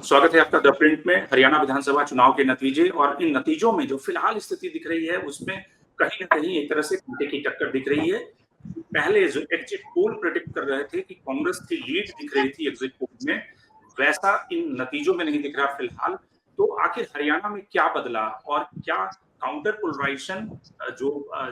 स्वागत है आपका द प्रिंट में। हरियाणा विधानसभा चुनाव के नतीजे और इन नतीजों में जो फिलहाल स्थिति दिख रही है उसमें कहीं न कहीं एक तरह से कांटे की टक्कर दिख रही है। पहले जो एग्जिट पोल प्रेडिक्ट कर रहे थे कि कांग्रेस की लीड दिख रही थी एग्जिट पोल में, वैसा इन नतीजों में नहीं दिख रहा फिलहाल। तो आखिर हरियाणा में क्या बदला और क्या काउंटर पोलराइजेशन जो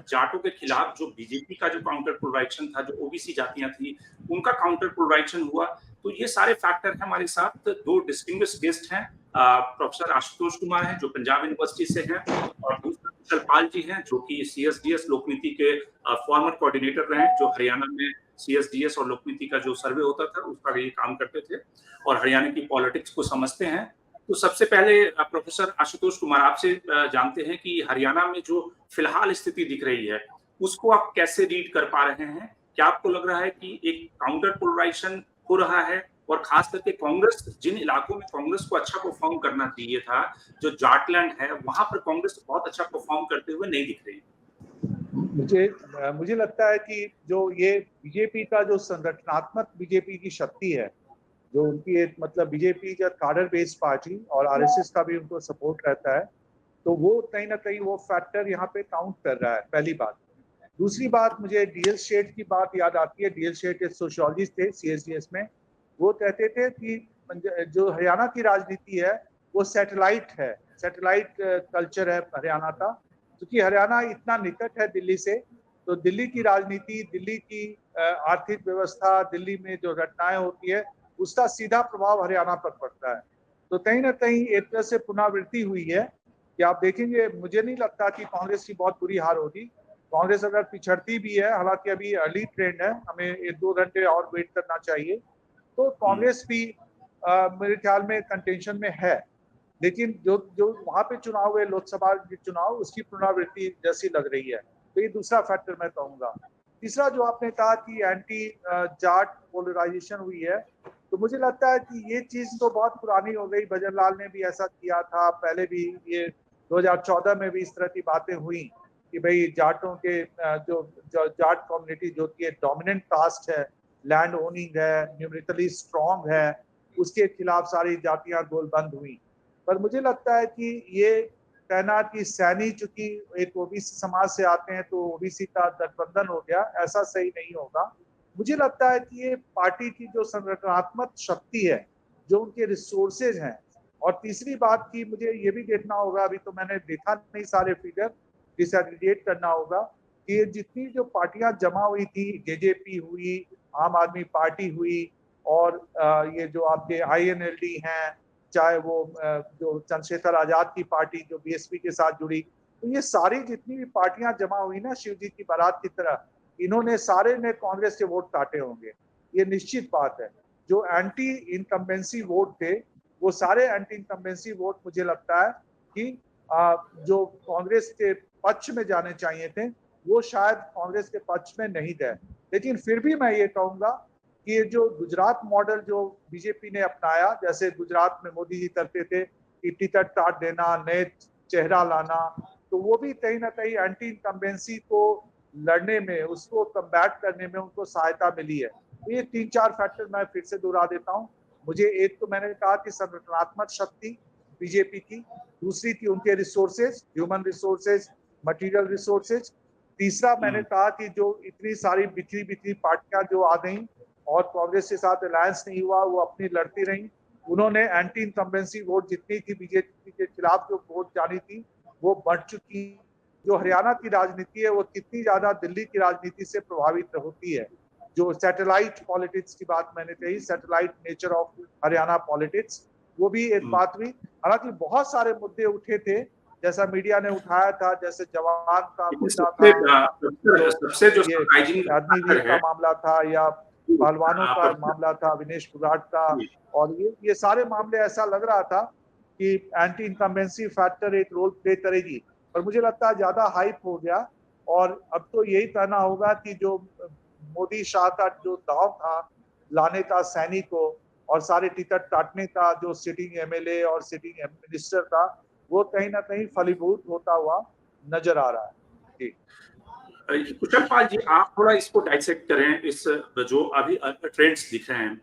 जाटों के खिलाफ जो बीजेपी का जो काउंटर पोलराइजेशन था, जो ओबीसी जातियां थी, उनका काउंटर पोलराइजेशन हुआ। तो ये सारे फैक्टर हैं। हमारे साथ दो डिस्टिंग्विश्ड गेस्ट हैं। प्रोफेसर आशुतोष कुमार हैं जो पंजाब यूनिवर्सिटी से हैं, और दूसरा कुशल पाल जी हैं जो कि सीएसडीएस लोकनीति के फॉर्मर कोऑर्डिनेटर रहे, जो हरियाणा में सीएसडीएस और लोकनीति का जो सर्वे होता था उसका ये काम करते थे और हरियाणा की पॉलिटिक्स को समझते हैं। तो सबसे पहले प्रोफेसर आशुतोष कुमार, आपसे जानते हैं कि हरियाणा में जो फिलहाल स्थिति दिख रही है उसको आप कैसे रीड कर पा रहे हैं? क्या आपको लग रहा है कि एक काउंटर पोलराइजेशन हो रहा है, और खास करके कांग्रेस जिन इलाकों में कांग्रेस को अच्छा परफॉर्म करना चाहिए था, जो जाटलैंड है, वहां पर कांग्रेस बहुत अच्छा परफॉर्म करते हुए नहीं दिख रही? मुझे लगता है कि जो ये बीजेपी का जो संगठनात्मक बीजेपी की शक्ति है, जो उनकी एक मतलब बीजेपी का कार्डर बेस्ड पार्टी और आरएसएस का भी उनको सपोर्ट रहता है, तो वो कहीं ना कहीं वो फैक्टर यहाँ पे काउंट कर रहा है। पहली बात। दूसरी बात, मुझे डीएल शेठ की बात याद आती है। डीएल शेठ एक सोशियोलॉजिस्ट थे सीएसडीएस में। वो कहते थे कि जो हरियाणा की राजनीति है वो सैटेलाइट है, सैटेलाइट कल्चर है हरियाणा का, क्योंकि हरियाणा इतना निकट है दिल्ली से, तो दिल्ली की राजनीति, दिल्ली की आर्थिक व्यवस्था, दिल्ली में जो घटनाएं होती है उसका सीधा प्रभाव हरियाणा पर पड़ता है। तो कहीं ना कहीं एक तरह से पुनरावृत्ति हुई है कि आप देखेंगे, मुझे नहीं लगता कि कांग्रेस की बहुत बुरी हार होगी। कांग्रेस अगर पिछड़ती भी है, हालांकि अभी अर्ली ट्रेंड है, हमें 1-2 घंटे और वेट करना चाहिए, तो कांग्रेस भी मेरे ख्याल में कंटेंशन में है। लेकिन जो जो वहां पे चुनाव हुए, लोकसभा के चुनाव, उसकी पुनरावृत्ति जैसी लग रही है। तो ये दूसरा फैक्टर मैं कहूंगा। तीसरा, जो आपने कहा कि एंटी जाट पोलराइजेशन हुई है, तो मुझे लगता है कि ये चीज तो बहुत पुरानी हो गई। भजन लाल ने भी ऐसा किया था, पहले भी ये 2014 में भी इस तरह की बातें हुई कि भाई जाटों के जो जाट कम्युनिटी जो कि डोमिनेंट कास्ट है, लैंड ओनिंग है, न्यूमेरिकली स्ट्रॉन्ग है, उसके खिलाफ सारी जातियां गोलबंद हुई। पर मुझे लगता है कि ये कहना कि सैनी चूंकि एक ओबीसी समाज से आते हैं तो ओबीसी का गठबंधन हो गया, ऐसा सही नहीं होगा। मुझे लगता है कि ये पार्टी की जो संगठनात्मक शक्ति है, जो उनके रिसोर्सेज हैं, और तीसरी बात की मुझे ये भी देखना होगा, अभी तो मैंने देखा नहीं सारे फिगर, डिसएग्रीगेट करना होगा कि ये जितनी जो पार्टियां जमा हुई थी, जेजेपी हुई, आम आदमी पार्टी हुई, और ये जो आपके आईएनएलडी हैं, चाहे वो जो चंद्रशेखर आजाद की पार्टी जो बीएसपी के साथ जुड़ी, तो ये सारी जितनी भी पार्टियां जमा हुई ना शिव जी की बारात की तरह, इन्होंने सारे ने कांग्रेस के वोट काटे होंगे, ये निश्चित बात है। जो एंटी इनकम्बेंसी वोट थे, वो सारे एंटी इनकम्बेंसी वोट मुझे लगता है कि जो कांग्रेस के पक्ष में जाने चाहिए थे, वो शायद कांग्रेस के पक्ष में नहीं गए। लेकिन फिर भी मैं ये कहूंगा कि ये जो गुजरात मॉडल जो बीजेपी ने अपनाया, जैसे गुजरात में मोदी जी करते थे कि टिकट काट देना, नए चेहरा लाना, तो वो भी कहीं ना कहीं एंटी इनकम्बेंसी को लड़ने में, उसको कम्बैट करने में उनको सहायता मिली है। तो ये 3-4 फैक्टर मैं फिर से दोहरा देता हूँ। मुझे एक तो मैंने कहा कि संगठनात्मक शक्ति बीजेपी की, दूसरी थी उनके resources, human resources, material resources, तीसरा मैंने कहा कि जो इतनी सारी बिखरी बिखरी पार्टियां जो आ गई और कांग्रेस के साथ अलायंस नहीं हुआ, वो अपनी लड़ती रही, उन्होंने एंटी इनकम्बेंसी वोट जितनी थी बीजेपी के खिलाफ जो वोट जानी थी वो बढ़ चुकी। जो हरियाणा की राजनीति है वो कितनी ज्यादा दिल्ली की राजनीति से प्रभावित होती है। जो सैटेलाइट पॉलिटिक्स की बात मैंने कही, satellite nature of Haryana politics, वो भी एक बात हुई। हालांकि बहुत सारे मुद्दे उठे थे, जैसा मीडिया ने उठाया था, जैसे जवान का मुद्दा था, सबसे जो ये अग्निवीर का मामला था, या पहलवानों का मामला था, विनेश फोगाट का, और ये सारे मामले ऐसा लग रहा था कि एंटी इनकम्बेंसी फैक्टर एक रोल प्ले करेगी। पर मुझे लगता है ज्यादा हाइप हो गया, और अब तो यही कहना होगा कि जो मोदी शाह का जो दाव था लाने का सैनी को, और सारे टिकट काटने का जो सिटिंग एमएलए और सिटिंग मिनिस्टर था, वो कहीं ना कहीं फलीभूत होता हुआ नजर आ रहा है। जी कुशल पाल जी, आप थोड़ा इसको डाइसेक्ट करें। इस जो अभी ट्रेंड्स दिख रहे हैं,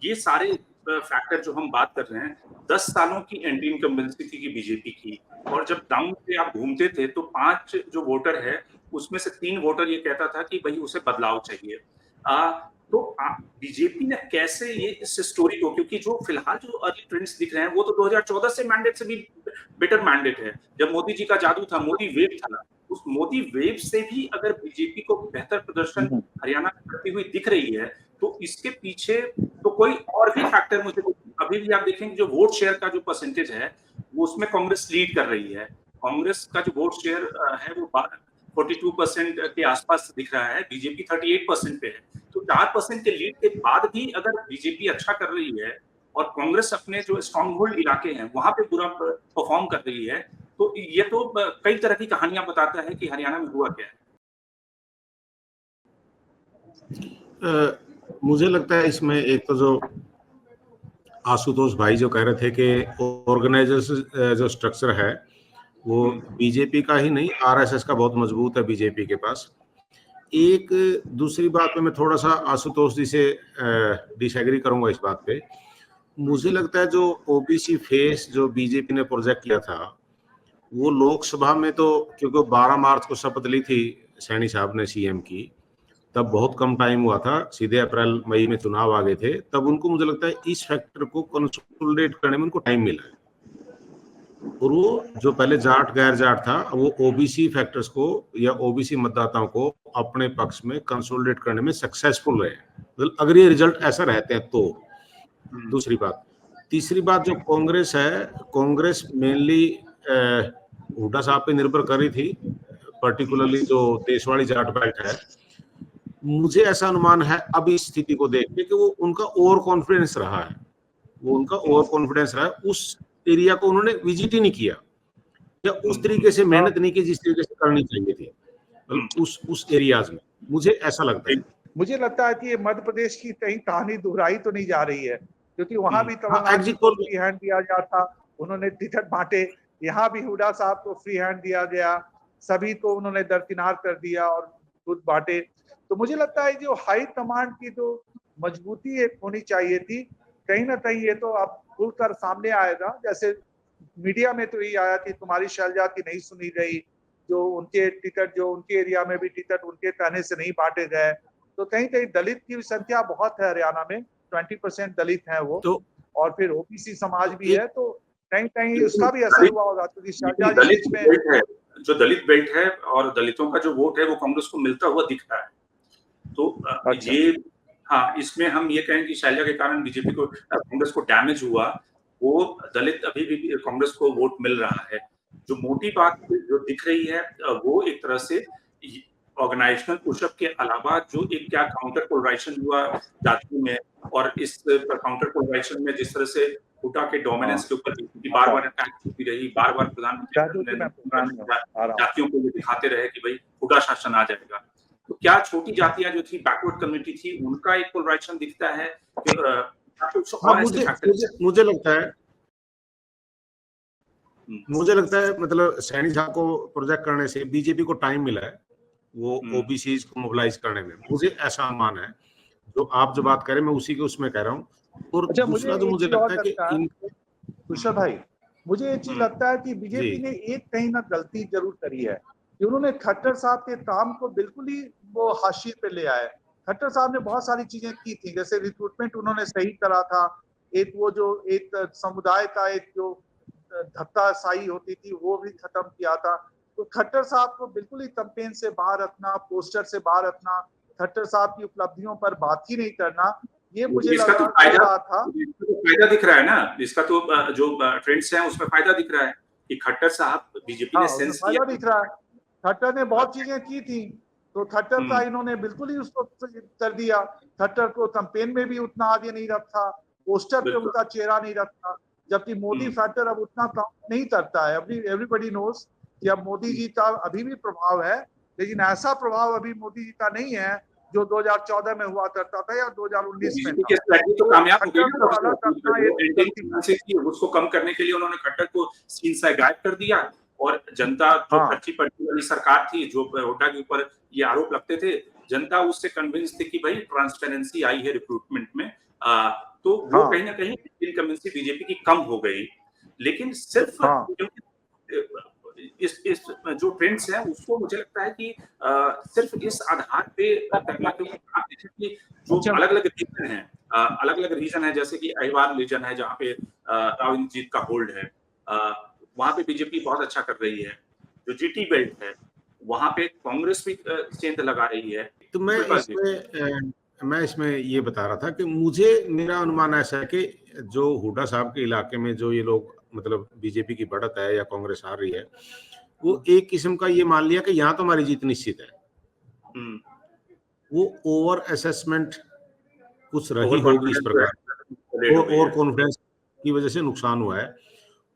ये सारे फैक्टर जो हम बात कर रहे हैं, 10 सालों की एंटी इनकम्बेंसी थी कि बीजेपी की, और जब ग्राउंड पे आप घूमते थे तो 5 जो वोटर है, उसमें से 3 वोटर ये कहता था कि भई उसे बदलाव चाहिए। तो बीजेपी ने कैसे ये इस स्टोरी को, क्योंकि जो फिलहाल जो अर्ली ट्रेंड्स दिख रहे हैं वो तो 2014 से मैंडेट से भी बेटर मैंडेट है। जब मोदी जी का जादू था, मोदी वेव था, उस मोदी वेव से भी अगर बीजेपी को बेहतर प्रदर्शन हरियाणा में करती हुई दिख रही है, तो इसके पीछे तो कोई और भी फैक्टर मुझे अभी भी आप देखेंगे जो वोट शेयर का जो परसेंटेज है, वो उसमें कांग्रेस लीड कर रही है। कांग्रेस का जो वोट शेयर है वो 42% के आसपास दिख रहा है, बीजेपी 38% पे है। तो 4% के लीड के बाद भी अगर बीजेपी अच्छा कर रही है और कांग्रेस अपने जो स्ट्रॉन्ग होल्ड इलाके हैं वहां पे पूरा परफॉर्म कर रही है, तो ये तो कई तरह की कहानियां बताता है कि हरियाणा में हुआ क्या है। मुझे लगता है इसमें एक तो जो आशुतोष भाई जो कह रहे थे कि ऑर्गेनाइजेशन जो स्ट्रक्चर है वो बीजेपी का ही नहीं, आरएसएस का बहुत मजबूत है बीजेपी के पास। एक दूसरी बात पे मैं थोड़ा सा आशुतोष जी से डिसएग्री करूंगा इस बात पे। मुझे लगता है जो ओबीसी फेस जो बीजेपी ने प्रोजेक्ट किया था वो लोकसभा में तो, क्योंकि 12 मार्च को शपथ ली थी सैनी साहब ने सीएम की, तब बहुत कम टाइम हुआ था, सीधे अप्रैल मई में चुनाव आ गए थे, तब उनको मुझे लगता है इस फैक्टर को कंसोलिडेट करने में उनको टाइम मिला है। और वो जो पहले जाट गैर जाट था वो ओबीसी फैक्टर्स को या ओबीसी मतदाताओं को अपने पक्ष में कंसोलिडेट करने में सक्सेसफुल रहे, मतलब अगर ये रिजल्ट ऐसा रहते हैं तो। दूसरी बात, तीसरी बात, जो कांग्रेस है, कांग्रेस मेनली हुड्डा साहब पे निर्भर कर रही थी, पर्टिकुलरली जो देशवाड़ी जाट बेल्ट है। मुझे ऐसा अनुमान है अब इस स्थिति को देख के कि वो उनका ओवर कॉन्फिडेंस रहा है, वो उनका ओवर कॉन्फिडेंस रहा है, उस एरिया को उन्होंने विजिट ही नहीं किया या उस तरीके से मेहनत नहीं की जिस तरीके से करनी चाहिए थी, मतलब उस एरियाज में। मुझे ऐसा लगता है। मुझे लगता है कि ये मध्य प्रदेश की कहीं कहानी दोहराई तो नहीं जा रही है, क्योंकि वहां भी तमिलनाडु को फ्री हैंड दिया गया था, उन्होंने टिकट बांटे। यहाँ भी हुड्डा साहब को फ्री हैंड दिया गया, सभी को उन्होंने दरकिनार कर दिया और दूध बांटे। तो मुझे लगता है जो हाई कमांड की जो मजबूती एक होनी चाहिए थी, कहीं ना कहीं ये तो अब खुलकर सामने आएगा। जैसे मीडिया में तो यही आया कि कुमारी शैलजा की नहीं सुनी गई, जो उनके टिकट, जो उनके एरिया में भी टिकट उनके कहने से नहीं बांटे गए। तो कहीं कहीं दलित की संख्या बहुत है हरियाणा में, 20% दलित हैं वो, तो, और फिर ओबीसी समाज भी है, तो कहीं कहीं उसका भी असर हुआ होगा। क्योंकि शैलजा जी बीच में जो दलित बेल्ट है और दलितों का जो वोट है वो कांग्रेस को मिलता हुआ दिख रहा है। तो अच्छा। ये हाँ, इसमें हम ये कहें कि शैलजा के कारण बीजेपी को, कांग्रेस को डैमेज हुआ, वो दलित अभी भी कांग्रेस को वोट मिल रहा है। जो मोटी बात जो दिख रही है वो एक तरह से ऑर्गेनाइजेशनल पुशअप के अलावा जो एक क्या काउंटर पोलराइजेशन हुआ जातियों में, और इस काउंटर पोलराइजेशन में जिस तरह से हुड्डा के डोमिनेंस के ऊपर बार-बार अटैक होती रही, बार-बार प्रधानमंत्री जातियों को ये दिखाते रहे कि भाई हुड्डा शासन आ जाएगा। तो क्या छोटी जातियां जो थी, बैकवर्ड कम्युनिटी थी, उनका एक पोलराइजेशन दिखता है कि मुझे लगता है मतलब सैनी साहब को प्रोजेक्ट करने से बीजेपी को टाइम मिला है वो ओबीसी को मोबिलाइज करने में, मुझे ऐसा अनुमान है। जो आप जो बात करें मैं उसी के उसमें कह रहा हूँ। और अच्छा, दूसरा जो मुझे लगता है कि कुशल भाई, मुझे एक चीज लगता है कि बीजेपी ने एक कहीं ना गलती जरूर करी है कि उन्होंने खट्टर साहब के काम को बिल्कुल ही वो हाशिए पे ले आए। खट्टर साहब ने बहुत सारी चीजें की थी, जैसे रिक्रूटमेंट उन्होंने सही करा था, एक वो जो एक समुदाय का एक जो धक्काशाही होती थी वो भी खत्म किया था। तो खट्टर साहब को बिल्कुल ही कैंपेन से बाहर रखना, पोस्टर से बाहर रखना, खट्टर साहब की उपलब्धियों पर बात ही नहीं करना, ये मुझे लग रहा था। फायदा दिख रहा है ना, इसका तो जो ट्रेंड्स हैं उसमें फायदा दिख रहा है कि खट्टर साहब बीजेपी ने सेंस किया, फायदा दिख रहा है। खट्टर ने बहुत चीजें की थी, तो खट्टर का इन्होंने बिल्कुल ही उसको कर दिया। खट्टर को कैंपेन में भी उतना आगे नहीं रखा, पोस्टर पे उनका चेहरा नहीं रखा, जबकि मोदी फैक्टर अब उतना काउंट नहीं करता है। एवरीबॉडी नोस कि अब मोदी जी का अभी भी प्रभाव है, लेकिन ऐसा प्रभाव अभी मोदी जी का नहीं है जो 2014 में हुआ करता था या 2019 में था। तो कामयाब उसको कम करने के लिए उन्होंने खट्टर को सीन से गायब कर दिया, और जनता जो कच्ची पड़ती वाली सरकार थी, जो हुड्डा के ऊपर ये आरोप लगते थे, जनता उससे कन्विंस थी कि भाई ट्रांसपेरेंसी आई है रिक्रूटमेंट में, तो वो हाँ। कहीं ना कहीं इनकम्बेंसी बीजेपी की कम हो गई। लेकिन सिर्फ हाँ। इस जो ट्रेंड्स है उसको मुझे लगता है कि सिर्फ इस आधार पे करना, क्योंकि आप देखें कि जो अलग अलग रीजन है, अलग अलग रीजन है, जैसे कि अहिवाल रीजन है जहाँ पे राव इंद्रजीत का होल्ड है, वहां पे बीजेपी बहुत अच्छा कर रही है। जो जीटी बेल्ट है वहां पे कांग्रेस भी सेंध लगा रही है। तो मैं इसमें ये बता रहा था कि मुझे मेरा अनुमान ऐसा है कि जो हुड्डा साहब के इलाके में जो ये लोग मतलब बीजेपी की बढ़त है या कांग्रेस आ रही है, वो एक किस्म का ये मान लिया कि यहाँ तो हमारी जीत निश्चित है। वो ओवर असेसमेंट कुछ रही होगी इस प्रकार, और कॉन्फिडेंस की वजह से नुकसान हुआ है।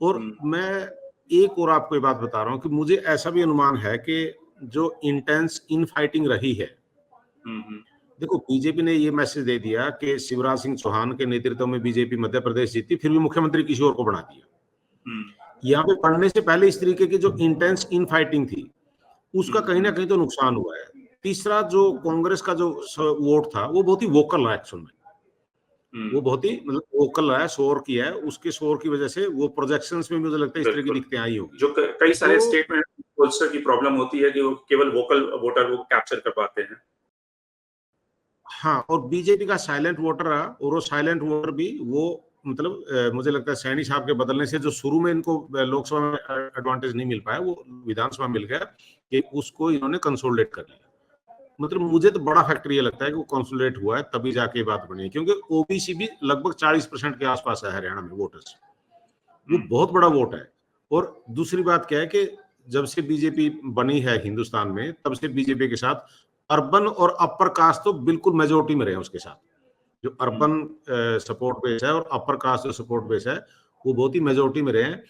और मैं एक और आपको ये बात बता रहा हूँ कि मुझे ऐसा भी अनुमान है कि जो इंटेंस इन फाइटिंग रही है, देखो बीजेपी ने ये मैसेज दे दिया कि शिवराज सिंह चौहान के नेतृत्व में बीजेपी मध्य प्रदेश जीती, फिर भी मुख्यमंत्री किसी और को बना दिया। यहाँ पे पढ़ने से पहले इस तरीके की जो इंटेंस इन फाइटिंग थी उसका कहीं ना कहीं तो नुकसान हुआ है। तीसरा, जो कांग्रेस का जो वोट था वो बहुत ही वोकल रहा एक्शन में, वो बहुत ही मतलब वोकल रहा है, शोर किया है, उसके शोर की वजह से वो प्रोजेक्शंस में मुझे लगता है इस तरह की दिक्कतें आई होगी। जो कई सारे स्टेट में पोलस्टर की प्रॉब्लम होती है कि वो केवल वोकल वोटर को कैप्चर कर पाते हैं। हाँ, और बीजेपी का साइलेंट वोटर रहा, और वो साइलेंट वोटर भी वो मतलब मुझे लगता है सैनी साहब के बदलने से जो शुरू में इनको लोकसभा में एडवांटेज नहीं मिल पाया, वो विधानसभा मिल गया कि उसको इन्होंने कंसोलिडेट कर लिया। मतलब मुझे तो बड़ा फैक्टर ये लगता है कि वो कंसोलिडेट हुआ है तभी जाके बात बनी, क्योंकि ओबीसी भी लगभग 40% के आसपास है हरियाणा में वोटर्स, वो बहुत बड़ा वोट है। और दूसरी बात क्या है कि जब से बीजेपी बनी है हिंदुस्तान में, तब से बीजेपी के साथ अर्बन और अपर कास्ट तो बिल्कुल मेजोरिटी में रहे हैं उसके साथ। जो अर्बन सपोर्ट बेस है और अपर कास्ट जो सपोर्ट बेस है वो बहुत ही मेजोरिटी में रहे हैं।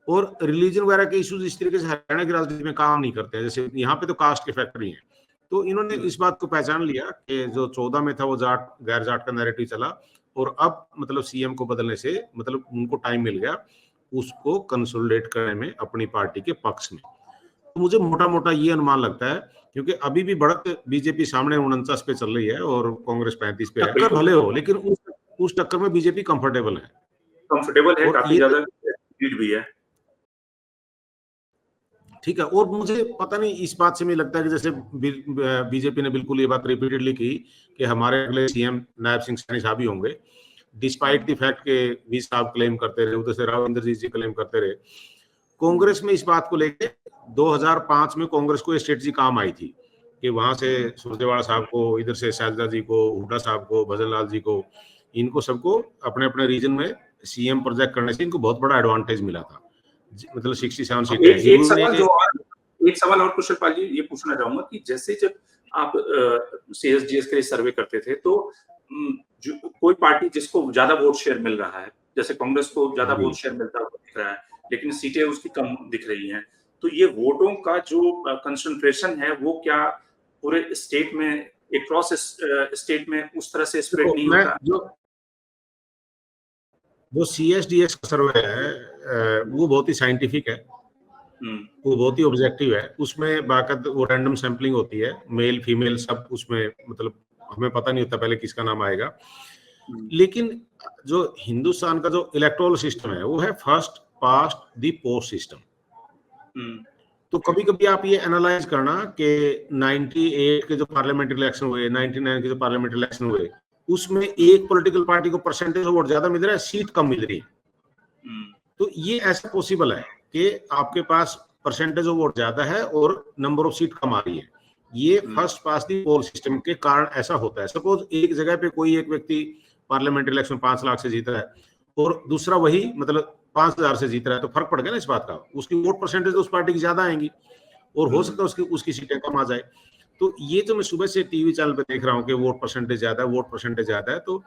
और रिलीजन वगैरह के इश्यूज इस तरीके से हरियाणा की राजनीति में काम नहीं करते हैं, जैसे यहाँ पे तो कास्ट के फैक्टर ही है। तो इन्होंने इस बात को पहचान लिया कि जो 14 में था वो जाट गैर जाट का नैरेटिव चला, और अब मतलब सीएम को बदलने से मतलब उनको टाइम मिल गया उसको कंसोलिडेट करने में अपनी पार्टी के पक्ष में। तो मुझे मोटा मोटा ये अनुमान लगता है, क्योंकि अभी भी बढ़त बीजेपी सामने 49 पे चल रही है और कांग्रेस 35 पे है। टक्कर भले हो, लेकिन उस टक्कर में बीजेपी कंफर्टेबल है, काफी ज्यादा लीड भी है। ठीक है। और मुझे पता नहीं इस बात से मुझे लगता है कि जैसे बीजेपी ने बिल्कुल ये बात रिपीटेडली की कि हमारे अगले सीएम नायब सिंह सैनी साहब ही होंगे, डिस्पाइट द फैक्ट के वी साहब क्लेम करते रहे, उधर से राव इंद्रजीत जी क्लेम करते रहे। कांग्रेस में इस बात को लेकर 2005 में कांग्रेस को स्ट्रेटजी काम आई थी कि वहां से सुरजेवाला साहब को, इधर से शैलजा जी को, हुड्डा साहब को, भजन लाल जी को, इनको सबको अपने अपने रीजन में सीएम प्रोजेक्ट करने से इनको बहुत बड़ा एडवांटेज मिला था, मतलब 67 सीटें। एक सवाल और कुशल पाल जी ये पूछना चाहूंगा कि जैसे जब आप सीएसडीएस के लिए सर्वे करते थे तो कोई पार्टी जिसको ज्यादा वोट शेयर मिल रहा है, जैसे कांग्रेस को ज्यादा वोट शेयर मिलता हुआ दिख रहा है, लेकिन सीटें उसकी कम दिख रही हैं, तो ये वोटों का जो कंसंट्रेशन है वो क्या पूरे स्टेट में, एक क्रॉस स्टेट में उस तरह से स्प्रेड नहीं होता? जो सीएसडीएस का सर्वे है वो बहुत ही साइंटिफिक है, वो बहुत ही ऑब्जेक्टिव है। उसमें बाकायदा वो रैंडम सैंपलिंग होती है, मेल फीमेल सब उसमें, मतलब हमें पता नहीं होता पहले किसका नाम आएगा। लेकिन जो हिंदुस्तान का जो इलेक्टोरल सिस्टम है वो है first past the post system. तो कभी कभी आप ये एनालाइज करना कि 98 के जो पार्लियामेंट्री इलेक्शन हुए, 99 के जो पार्लियामेंट्री इलेक्शन हुए, उसमें एक पॉलिटिकल पार्टी को परसेंटेज वोट ज्यादा मिल रहा है, सीट कम मिल रही है। तो ये ऐसा पॉसिबल है कि आपके पास परसेंटेज ऑफ वोट ज्यादा है और नंबर ऑफ सीट कम आ रही है। ये फर्स्ट पास दी पोल सिस्टम के कारण ऐसा होता है। सपोज एक जगह पे कोई एक व्यक्ति पार्लियामेंट्री इलेक्शन 5 लाख से जीत रहा है और दूसरा वही मतलब 5,000 से जीत रहा है, तो फर्क पड़ गया ना इस बात का। उसकी वोट परसेंटेज तो उस पार्टी की ज्यादा आएंगी और हो सकता है उसकी सीटें कम आ जाए। तो ये जो मैं सुबह से टीवी चैनल पे देख रहा हूँ कि वोट परसेंटेज ज्यादा है, वोट परसेंटेज ज्यादा है, तो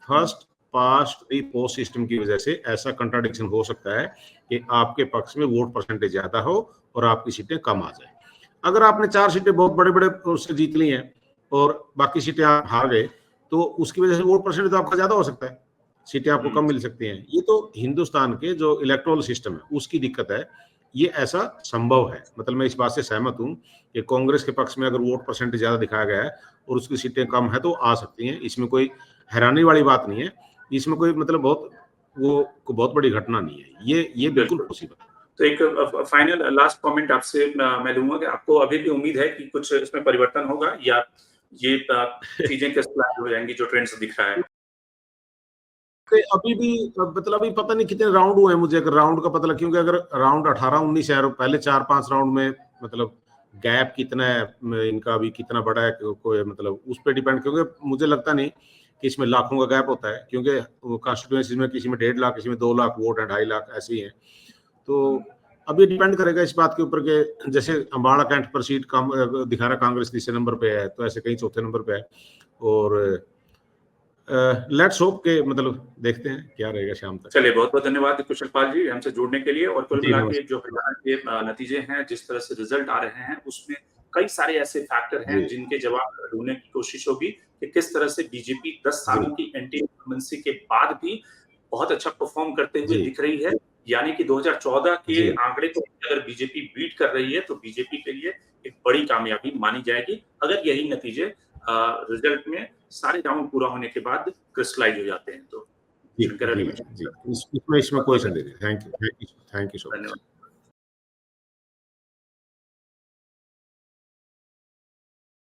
फर्स्ट पास्ट दी पोस्ट सिस्टम की वजह से ऐसा कंट्राडिक्शन हो सकता है कि आपके पक्ष में वोट परसेंटेज ज्यादा हो और आपकी सीटें कम आ जाए। अगर आपने 4 सीटें बहुत बड़े बड़े उससे जीत ली हैं और बाकी सीटें आप हार गए, तो उसकी वजह से वोट परसेंटेज तो आपका ज्यादा हो सकता है, सीटें आपको कम मिल सकती हैं। ये तो हिंदुस्तान के जो इलेक्टोरल सिस्टम है उसकी दिक्कत है, ये ऐसा संभव है। मतलब मैं इस बात से सहमत हूं कि कांग्रेस के पक्ष में अगर वोट परसेंटेज ज्यादा दिखाया गया है और उसकी सीटें कम है तो आ सकती हैं, इसमें कोई हैरानी वाली बात नहीं है। इसमें कोई मतलब बहुत बड़ी घटना नहीं है, ये बिल्कुल पॉसिबल। तो एक फाइनल लास्ट कमेंट आपसे मैं लूंगा कि आपको अभी भी उम्मीद है कि कुछ इसमें परिवर्तन होगा, या ये चीजें किस तरह हो जाएंगी जो ट्रेंड्स दिख रहा है? अभी भी मतलब अभी पता नहीं कितने राउंड हुए हैं, मुझे अगर राउंड का पता लगा, क्योंकि अगर राउंड 18-19 है, पहले 4-5 राउंड में मतलब गैप कितना है इनका, अभी कितना बड़ा है कोई मतलब उस पर डिपेंड, क्योंकि मुझे लगता नहीं कि इसमें लाखों का गैप होता है, क्योंकि कॉन्स्टिट्यूएंसी में किसी में 1.5 लाख, किसी में 2 लाख वोट है, 2.5 लाख ऐसे ही है। तो अभी डिपेंड करेगा इस बात के ऊपर कि जैसे अम्बाड़ा कैंट पर सीट कम दिखा रहा कांग्रेस तीसरे नंबर पे है, तो ऐसे कहीं चौथे नंबर पे है, और लेट्स होप के मतलब देखते हैं क्या रहेगा शाम तक। चलिए, बहुत बहुत धन्यवाद कुशल पाल जी हमसे जुड़ने के लिए। और कुल जी, मिला के नमस्ते। जो हरियाणा के नतीजे हैं, जिस तरह से रिजल्ट आ रहे हैं, उसमें कई सारे ऐसे फैक्टर हैं जी, जिनके जवाब ढूंढने की कोशिश होगी कि किस तरह से बीजेपी 10 जी, सालों की एंटी इनकम्बेंसी के बाद भी बहुत अच्छा परफॉर्म करते हुए जी, दिख रही है। यानी कि 2014 के जी, आंकड़े को अगर बीजेपी बीट कर रही है, तो बीजेपी के लिए एक बड़ी कामयाबी मानी जाएगी, अगर यही नतीजे रिजल्ट में सारे राउंड पूरा होने के बाद क्रिस्टलाइज हो जाते हैं तो। जी, शंकर जी, हरिवंश, जी, इसमें कोई संदेह नहीं। Thank you so much. धन्यवाद।